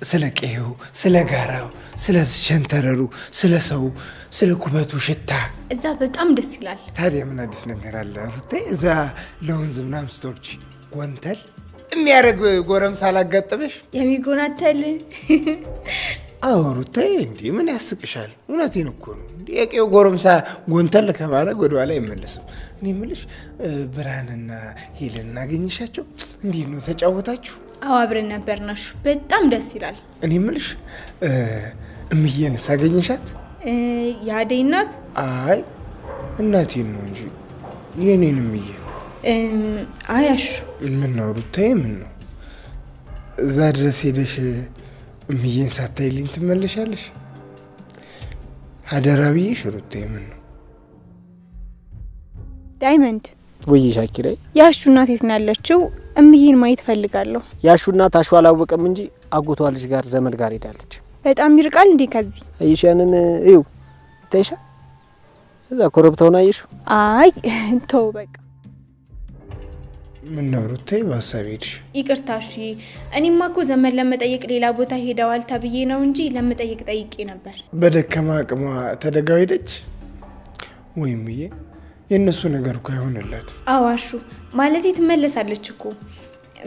ስለ ቀዬው፣ ስለ ጋራው፣ ስለ ሸንተረሩ፣ ስለ ሰው፣ ስለ ኩበቱ ሽታ እዛ በጣም ደስ ይላል። ታዲያ ምን አዲስ ነገር አለ ሩቴ? እዛ ለወንዝ ምናምን ስትወርጂ ጎንተል የሚያደርግ ጎረምሳ አላጋጠመሽ? የሚጎናተል አዎ ሩቴ፣ እንዲህ ምን ያስቅሻል? እውነቴን እኮ ነው። የቄው ጎረምሳ ጎንተል ከማድረግ ወደ ኋላ አይመለስም። እኔ የምልሽ ብርሃንና ሄለን እናገኝሻቸው? እንዲህ ነው ተጫወታችሁ? አዎ አብረን ነበርናሽ። በጣም ደስ ይላል። እኔ የምልሽ እምዬን ሳገኝሻት? የአደይ እናት? አይ እናቴን ነው እንጂ የኔን እምዬ። አያሹ ምን ነው ሩቴ? ምን ነው እዛ ድረስ ሄደሽ እምዬን ሳታይልኝ ትመለሻለሽ? አደራ ብዬሽ ሩቴ። ምን ነው ዳይመንድ? ወይ ሻኪሬ፣ ያሹ እናት የት ነው ያለችው? እምዬን ማየት ፈልጋለሁ። ያሹ እናት አሹ አላወቀም እንጂ አጎቷ ልጅ ጋር ዘመድ ጋር ሄዳለች። በጣም ይርቃል እንዴ ከዚህ? አይሻንን እዩ ታይሻ እዛ ኮረብታውን አየሹ? አይ ተው በቃ። ምን ነው ሩቴ በሀሳብ ሄድሽ? ይቅርታ እሺ። እኔማ እኮ ዘመን ለመጠየቅ ሌላ ቦታ ሄደዋል ተብዬ ነው እንጂ ለመጠየቅ ጠይቄ ነበር። በደከማ አቅሟ ተደጋው ሄደች ወይም ብዬ የእነሱ ነገር እኮ አይሆንላትም። አዋሹ ማለቴ ትመለሳለች እኮ።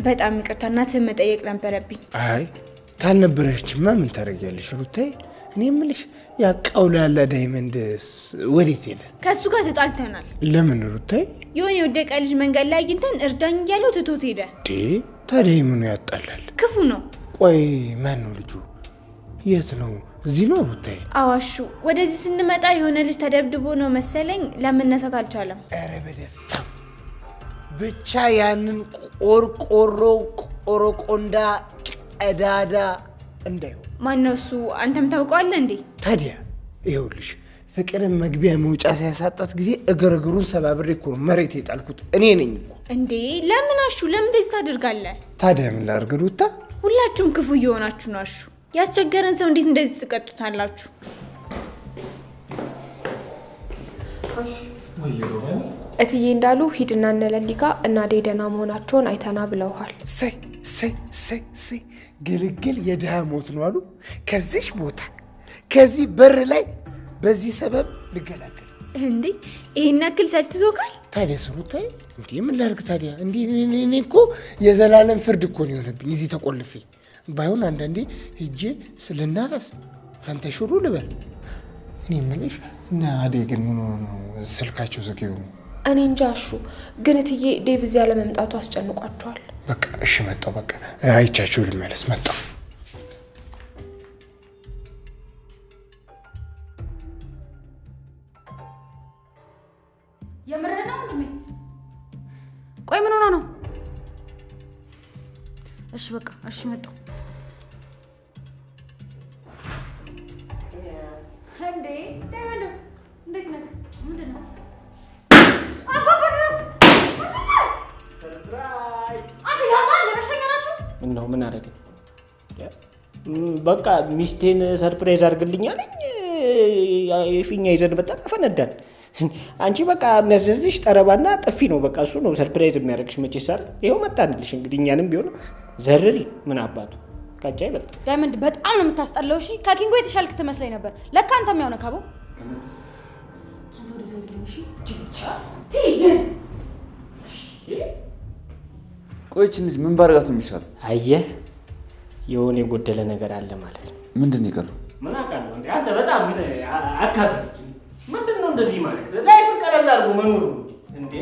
በጣም ይቅርታ እናትህን መጠየቅ ነበረብኝ። አይ ታልነበረችማ ምን ታደርጊያለሽ ሩቴ? እኔ የምልሽ ያቃውላ ያለ ዳይመንድስ ወዴት ሄደ? ከሱ ጋር ተጣልተናል። ለምን ሩቴ? የሆነ የወደቀ ልጅ መንገድ ላይ አግኝተን እርዳኝ እያለው ትቶት ሄደ። ታዲያ ምኑ ያጣላል? ክፉ ነው። ቆይ ማን ነው ልጁ? የት ነው? እዚህ ነው ሩቴ? አዋሹ ወደዚህ ስንመጣ የሆነ ልጅ ተደብድቦ ነው መሰለኝ ለመነሳት አልቻለም። ኧረ በደፋ ብቻ ያንን ቆርቆሮ ቆሮቆንዳ ቀዳዳ እንዳይሆን። ማነው እሱ? አንተም ታውቀዋለህ እንዴ? ታዲያ ይኸውልሽ ፍቅርን መግቢያ መውጫ ሲያሳጣት ጊዜ እግርግሩን ሰባብሬ እኮ ነው መሬት የጣልኩት እኔ ነኝ እኮ። እንዴ ለምን አሹ? ለምን እንደዚህ ታደርጋለህ? ታዲያ ምን ላድርግ ሩታ? ሁላችሁም ክፉ እየሆናችሁ ነው። አሹ ያስቸገረን ሰው እንዴት እንደዚህ ትቀጡታላችሁ? እትዬ እንዳሉ ሂድና እነ ለሊ ጋ እና ደህና መሆናቸውን አይተና ብለውሃል። ሰይ ግልግል የድሃ ሞት ነው አሉ። ከዚህ ቦታ ከዚህ በር ላይ በዚህ ሰበብ ልገላገል እንዴ? ይሄን ያክል ሰልችቶካል? ታዲያ ሩታዬ እንዴ ምን ላድርግ ታዲያ? እንዴ እኔ እኮ የዘላለም ፍርድ እኮ ነው የሆነብኝ እዚህ ተቆልፌ። ባይሆን አንዳንዴ ሄጄ ስለናፈስ ፈንተሹሩ ልበል። እኔ የምልሽ እና አደይ ግን ምን ሆኖ ነው ስልካቸው ዝግ የሆነው? እኔ እንጃ አሹ፣ ግን እትዬ ዴቭ እዚያ ለመምጣቱ አስጨንቋቸዋል። በቃ እሺ መጣሁ። በቃ አይቻችሁ ልመለስ መጣሁ። የምርህ ነው ወንድሜ? ቆይ ምን ሆነ ነው? እሺ በቃ እሺ መጣሁ። እንዴ ዳይመንድ እንዴት ነህ? ምንድን ነው? ነው ምን አደረገ? በቃ ሚስቴን ሰርፕራይዝ አድርግልኝ አለኝ። የፊኛ ይዘን በጣም ፈነዳን። አንቺ በቃ የሚያስደዝሽ ጠረባና ጥፊ ነው። በቃ እሱ ነው ሰርፕራይዝ የሚያደርግሽ። መቼ ሳር ይኸው መጣንልሽ። እንግዲህ እኛንም ቢሆን ዘርሪ ምን አባቱ ካንቺ አይበልጥ። ዳይመንድ በጣም ነው የምታስጠላው። እሺ ከኪንጎ የተሻልክ ትመስለኝ ነበር። ለካ አንተም ያው ነህ ካቦ። አንተ ወደ ዘንድልኝ። እሺ ጅንቻ ትይጅ ቆይች ልጅ ምን ባርጋት ነው የሚሻለው? አየህ የሆነ የጎደለ ነገር አለ ማለት ነው። ምንድን ነው የቀረው? ምን አውቃለሁ እንዴ አንተ በጣም ግን አካብደች። ምንድን ነው እንደዚህ ማለት? ላይፍ ቀለል አድርጎ መኖር ነው እንዴ?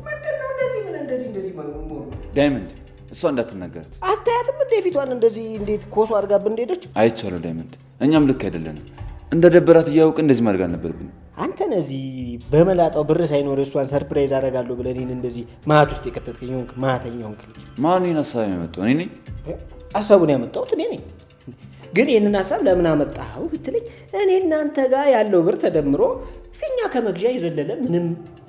ምንድን ነው እንደዚህ መኖር? ዳይመንድ እሷ እንዳትናገራት። አታያትም እንዴ ፊቷን እንደዚህ እንዴት ኮሶ አድርጋብን እንደሄደች? አይቻለሁ ዳይመንድ፣ እኛም ልክ አይደለንም። እንደ ደበራት እያወቅ እንደዚህ ማድረግ አልነበረብንም። አንተን እዚህ በመላጣው ብር ሳይኖር እሷን ሰርፕራይዝ አደርጋለሁ ብለህ እኔን እንደዚህ ማት ውስጥ የከተትከኝ ሆንክ። ማተኛ ሆንክ ልጅ። ማን ይሄን ሀሳብ ያመጣው? እኔ ነኝ። ሀሳቡን ያመጣሁት እኔ ነኝ። ግን ይህንን ሀሳብ ለምን አመጣኸው ብትለኝ እኔ እናንተ ጋር ያለው ብር ተደምሮ ፊኛ ከመግዣ የዘለለ ምንም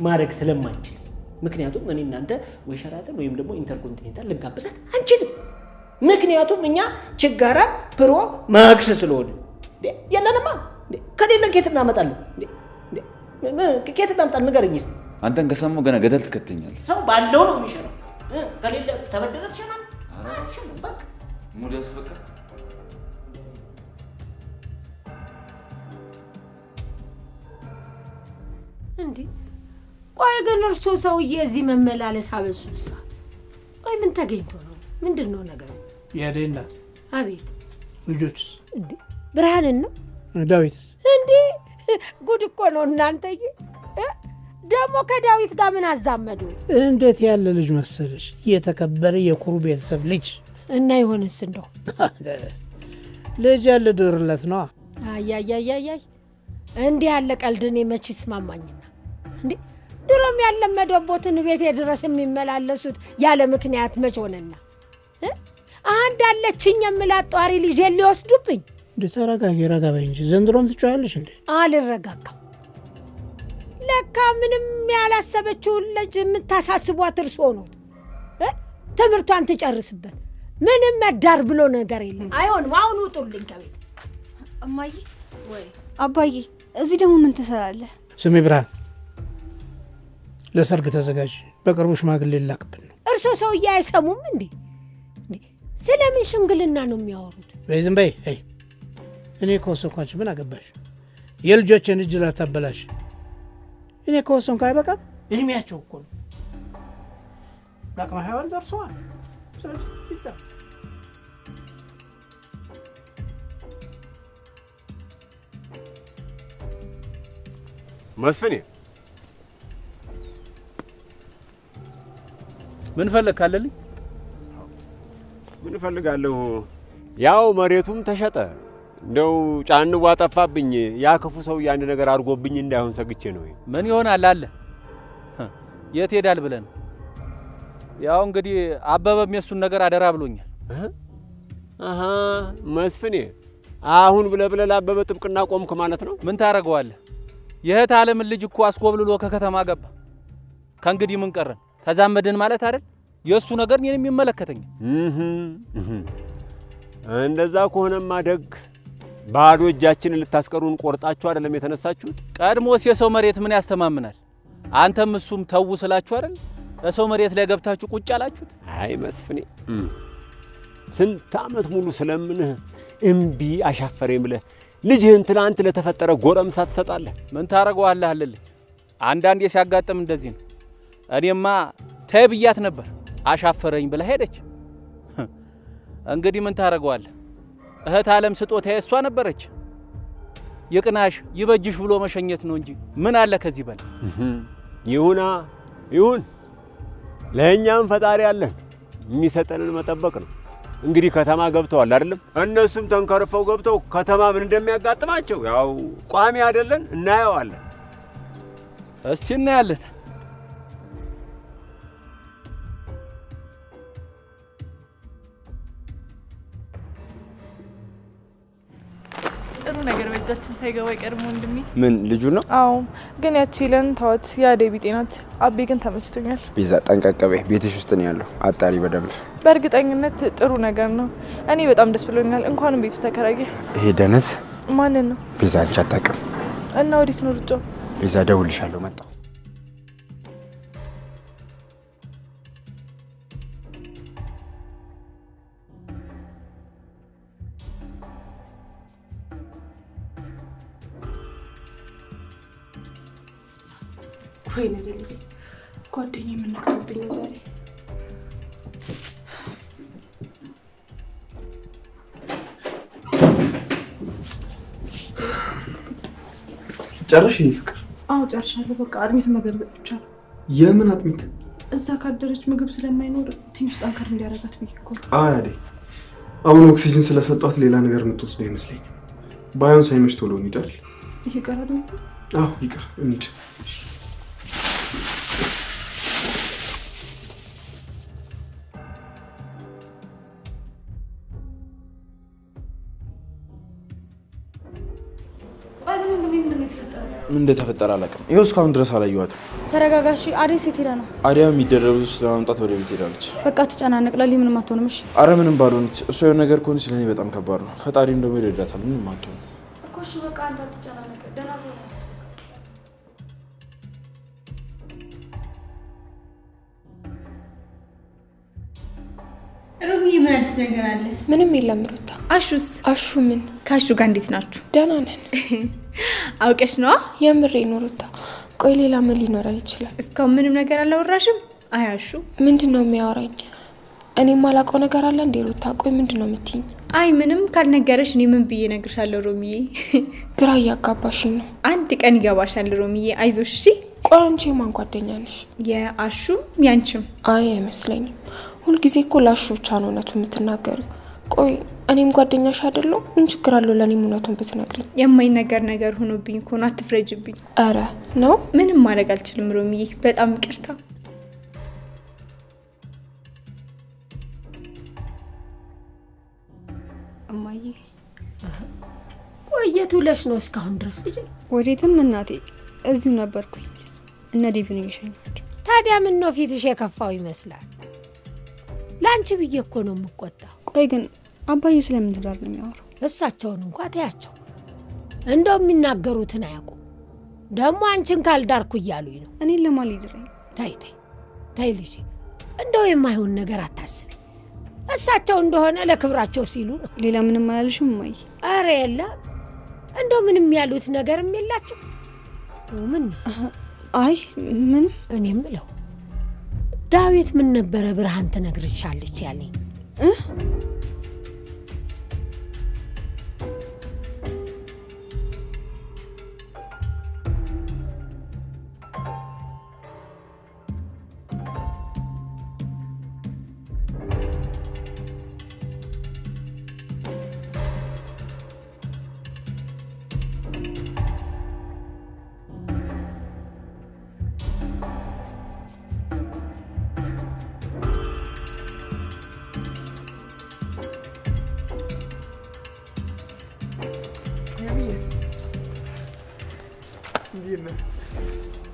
ማድረግ ስለማንችል፣ ምክንያቱም እኔ እናንተ ወይ ሸራተን ወይም ደግሞ ኢንተርኮንቲኔንታል ልንጋብዛት አንችልም። ምክንያቱም እኛ ችጋራ ፕሮ ማክስ ስለሆነ የለንማ። ከሌለ ኬት እናመጣለን? ኬት እናምጣለን? ንገረኝ እስኪ። አንተን ከሰማሁ ገና ገደል ትከተኛለህ። ሰው ባለው ነው የሚሸራው። ከሌለ ተበደረ ትሸራለህ። አትሸራም። በቃ ሙድ ያስፈቅር። እንዴ ቆይ ግን እርሶ ሰውዬ እዚህ መመላለስ አበሱሳ? ቆይ ምን ተገኝቶ ነው? ምንድነው ነገሩ? ያደና አቤት። ልጆችስ? እንዴ ብርሃንን ነው? ዳዊትስ? እንዴ ጉድ እኮ ነው እናንተዬ። ደግሞ ከዳዊት ጋር ምን አዛመዱ? እንዴት ያለ ልጅ መሰለሽ! የተከበረ የኩሩ ቤተሰብ ልጅ እና ይሆንስ እንደው ልጅ ያለ ድርለት ነው። አያያያያይ እንዲህ ያለ ቀልድ እኔ መች ይስማማኝና? እንዴ ድሮም ያለመደቦትን ቤቴ ድረስ የሚመላለሱት ያለ ምክንያት መች ሆነና? አንድ አለችኝ የምላት ጧሪ ልጅ ሊወስዱብኝ። እንዴ ተረጋጊ፣ ረጋ በይ እንጂ ዘንድሮም ትጫዋለሽ እንዴ? አልረጋጋም። ለካ ምንም ያላሰበችውን ልጅ የምታሳስቧት እርሶ ኖት። ትምህርቷን ትጨርስበት። ምንም መዳር ብሎ ነገር የለም። አይሆንም። አሁን ውጡልኝ ከቤት። እማዬ ወይ አባዬ፣ እዚህ ደግሞ ምን ትሰራለህ? ስሜ ብርሃን፣ ለሰርግ ተዘጋጅ። በቅርቡ ሽማግሌ ላክብን ነው። እርሶ ሰውዬ አይሰሙም እንዴ? ስለምን ሽምግልና ነው የሚያወሩት? በይ ዝም በይ። እኔ ከወሰንኳችሁ ምን አገባሽ? የልጆችን እጅ ላታበላሽ። እኔ ከወሰንኩ አይበቃም? እድሜያቸው እኮ ነው። ለአቅመ ሔዋን ደርሰዋል። መስፍኔ ምን ፈለግ ካለልኝ? ምን እፈልጋለሁ? ያው መሬቱም ተሸጠ። እንደው ጫንዋ ጠፋብኝ። ያ ክፉ ሰው ያን ነገር አድርጎብኝ እንዳይሆን ሰግቼ ነው። ምን ይሆናል አለ። የት ሄዳል ብለን? ያው እንግዲህ አበበም የሱን ነገር አደራ ብሎኛል። አሃ መስፍኔ አሁን ብለህ ላበበ ጥብቅና ቆምክ ማለት ነው? ምን ታረጋዋለህ? የእህት ዓለምን ልጅ እኮ አስኮብልሎ ከከተማ ገባ። ከእንግዲህ ምን ቀረን? ተዛመድን ማለት አይደል? የሱ ነገር እኔን የሚመለከተኝ። እንደዛ ከሆነማ ደግ ባዶ እጃችንን ልታስቀሩን ቆርጣችሁ አይደለም የተነሳችሁት? ቀድሞስ የሰው መሬት ምን ያስተማምናል? አንተም እሱም ተው ስላችሁ አይደል ለሰው መሬት ላይ ገብታችሁ ቁጭ አላችሁት? አይ መስፍኔ ስንት ዓመት ሙሉ ስለምንህ እምቢ አሻፈሬ ብለህ ልጅህን ትናንት ለተፈጠረ ጎረምሳ ትሰጣለህ። ምን ታረጋዋለህ አለልኝ። አንዳንዴ ሲያጋጥም እንደዚህ ነው። እኔማ ተይ ብያት ነበር አሻፈረኝ ብላ ሄደች። እንግዲህ ምን ታረጋዋለህ? እህት ዓለም ስጦታዬ እሷ ነበረች። ይቅናሽ ይበጅሽ ብሎ መሸኘት ነው እንጂ ምን አለ ከዚህ በላይ? ይሁን ለእኛም ፈጣሪ አለን፣ የሚሰጠንን መጠበቅ ነው። እንግዲህ ከተማ ገብተዋል አይደለም? እነሱም ተንከርፈው ገብተው ከተማ ምን እንደሚያጋጥማቸው ያው ቋሚ አይደለን፣ እናየዋለን። እስቲ እናያለን። ጥሩ ነገር በእጃችን ሳይገባ አይቀርም ወንድሜ። ምን ልጁ ነው? አዎ፣ ግን ያቺ ለን ታወት የአደይ ቢጤ ናት። አቤ ግን ተመችቶኛል። ቤዛ ጠንቀቅ በይ፣ ቤትሽ ውስጥ ነው ያለው፣ አጣሪ በደንብ። በእርግጠኝነት ጥሩ ነገር ነው። እኔ በጣም ደስ ብሎኛል። እንኳንም ቤቱ ተከራየ። ይሄ ደነዝ ማንን ነው? ቤዛ አንቺ አታውቅም። እና ወዴት ነው ሩጫው? ቤዛ ደውልሻለሁ፣ መጣሁ። ወይ ነገር ጓደኛዬ ምን ነክቶብኝ ዛሬ? ጨረሽ? የኔ ፍቅር? አዎ ጨርሻለሁ። በቃ አጥሚት መገልበጥ ብቻ ነው። የምን አጥሚት? እዛ ካደረች ምግብ ስለማይኖር ትንሽ ጠንከር እንዲያረጋት ብዬ እኮ። አይ አዴ፣ አሁን ኦክሲጅን ስለሰጧት ሌላ ነገር የምትወስደው አይመስለኝም። ባይሆን ሳይመሽ ቶሎ እንሂድ። ይቀራል? አዎ ይቅር፣ እንሂድ። ምን እንደተፈጠረ አላውቅም። ይኸው እስካሁን ድረስ አላየኋትም። ተረጋጋሽ። አደይ ሴት ሄዳ ነው። አዲያ የሚደረብ ልብስ ለማምጣት ወደ ቤት ሄዳለች። በቃ ትጨናነቅ። ለሊ ምንም አትሆንም። እሺ። አረ ምንም ባልሆነች። እሷ የሆነ ነገር ከሆነች ለእኔ በጣም ከባድ ነው። ፈጣሪም ደግሞ ይረዳታል። ምንም አትሆንም እኮ። እሺ በቃ አንተ ትጨናነቅ። ደህና ነው። ሩሚ ምን አዲስ ነገር አለ? ምንም የለም ሩታ። አሹስ? አሹ ምን? ካሹ ጋር እንዴት ናችሁ? ደህና ነን። አውቀሽ ነው? የምሬ ነው ሩታ። ቆይ ሌላ ምን ሊኖረን ይችላል? እስካሁን ምንም ነገር አላወራሽም? አይ አሹ ምንድን ነው የሚያወራኝ? እኔ ማላውቀው ነገር አለ እንዴ ሩታ? ቆይ ምንድን ነው የምትይኝ? አይ ምንም ካልነገረሽ እኔ ምን ብዬ እነግርሻለሁ ሩሚዬ? ግራ እያጋባሽኝ ነው። አንድ ቀን ይገባሻል ሩሚዬ፣ አይዞሽ እሺ? ቆይ አንቺ የማን ጓደኛ ነሽ? የአሹም ያንቺም? አይ አይመስለኝም። ሁልጊዜ እኮ ላሹ ብቻ ነው እውነቱን የምትናገሪው። ቆይ እኔም ጓደኛሽ አይደለሁ? ምን ችግር አለው ለእኔም እውነቱን ብትነግሪኝ? የማይነገር ነገር ሆኖብኝ እኮ ነው፣ አትፍረጅብኝ። አረ ነው? ምንም ማድረግ አልችልም ሮሚዬ፣ በጣም ይቅርታ። እማዬ ቆየት ውለሽ ነው እስካሁን ድረስ ልጅ? ወዴትም እናቴ፣ እዚሁ ነበርኩኝ። እነ ዴቪን እየሸኛቸው። ታዲያ ምን ነው ፊትሽ የከፋው ይመስላል? ላንቺ ብዬ እኮ ነው የምቆጣው። ቆይ ግን አባዬ ስለምን ትዳር ነው የሚያወራው? እሳቸውን እንኳን ተያቸው፣ እንደው የሚናገሩትን አያውቁም። ደግሞ አንቺን ካልዳርኩ እያሉኝ ነው። እኔን ለማን ሊድረኝ? ተይ ልጄ፣ እንደው የማይሆን ነገር አታስቢ። እሳቸው እንደሆነ ለክብራቸው ሲሉ ነው። ሌላ ምንም አያልሽም እማዬ? አረ የለም፣ እንደው ምንም ያሉት ነገርም የላቸው። ምን? አይ ምን? እኔም ብለው ዳዊት ምን ነበረ ብርሃን ትነግርሻለች ያለኝ?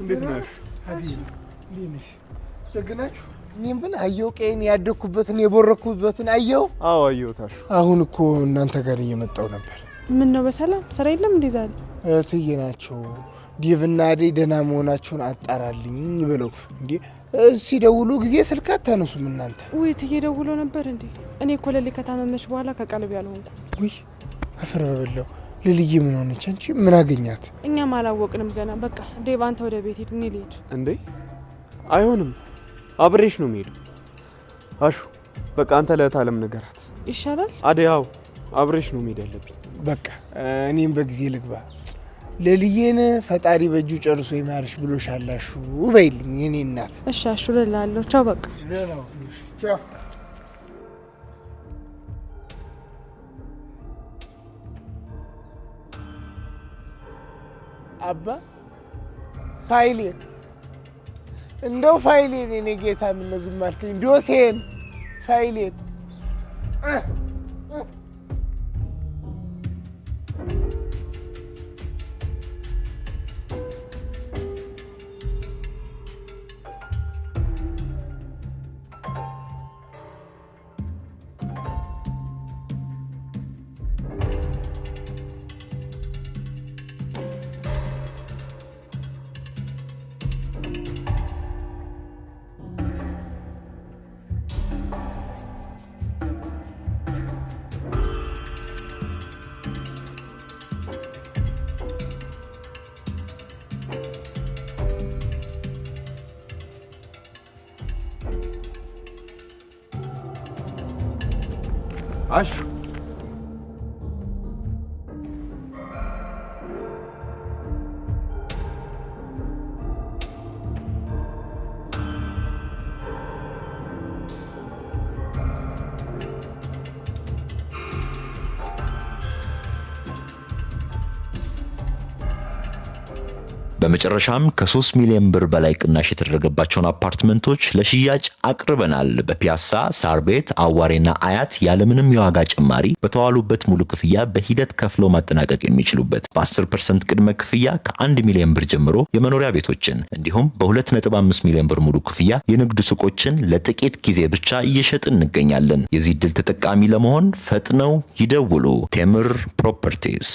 እንዴት ነሽ? ሀቢብ እንዴት ነሽ? ደግ ናችሁ? እኔም ብን አየው ቀይን ያደኩበትን የቦረኩበትን አየው። አዎ አየውታል። አሁን እኮ እናንተ ጋር እየመጣው ነበር። ምን ነው በሰላም ስራ የለም እንዴ ዛሬ? እትዬ ናቸው ዴቭና አደይ ደህና መሆናቸውን አጣራልኝ ብለው እንዴ ሲደውሉ ጊዜ ስልክ አታነሱም እናንተ? ውይ እትዬ ደውሎ ነበር እንዴ? እኔ እኮ ለሊ ከታመመች በኋላ ከቀልብ ያልሆንኩ። ውይ አፈር በበላው። ልልዬ ምን ሆነች? አንቺ ምን አገኛት? እኛም አላወቅንም ገና። በቃ ዴቭ አንተ ወደ ቤት ሂድ፣ እኔ ልሂድ። እንዴ አይሆንም፣ አብሬሽ ነው የምሄደው። አሹ በቃ አንተ ለታለም ነገራት ይሻላል። አደያው አብሬሽ ነው መሄድ ያለብኝ። በቃ እኔም በጊዜ ልግባ። ለልዬን ፈጣሪ በእጁ ጨርሶ ይማርሽ ብሎሻል አሹ በይልኝ የኔ እናት። እሺ አሹ እልልሃለሁ። ቻው በቃ ቻው። አባ ፋይሌን እንደው ፋይሌን የኔ ጌታ ምን ነው ዝም አልከኝ? ዶሴን ፋይሌን አሹ በመጨረሻም ከ3 ሚሊዮን ብር በላይ ቅናሽ የተደረገባቸውን አፓርትመንቶች ለሽያጭ አቅርበናል። በፒያሳ፣ ሳር ቤት፣ አዋሬና አያት ያለምንም የዋጋ ጭማሪ በተዋሉበት ሙሉ ክፍያ በሂደት ከፍለው ማጠናቀቅ የሚችሉበት በ10% ቅድመ ክፍያ ከ1 ሚሊዮን ብር ጀምሮ የመኖሪያ ቤቶችን እንዲሁም በ2.5 ሚሊዮን ብር ሙሉ ክፍያ የንግድ ሱቆችን ለጥቂት ጊዜ ብቻ እየሸጥን እንገኛለን። የዚህ ዕድል ተጠቃሚ ለመሆን ፈጥነው ይደውሉ። ቴምር ፕሮፐርቲስ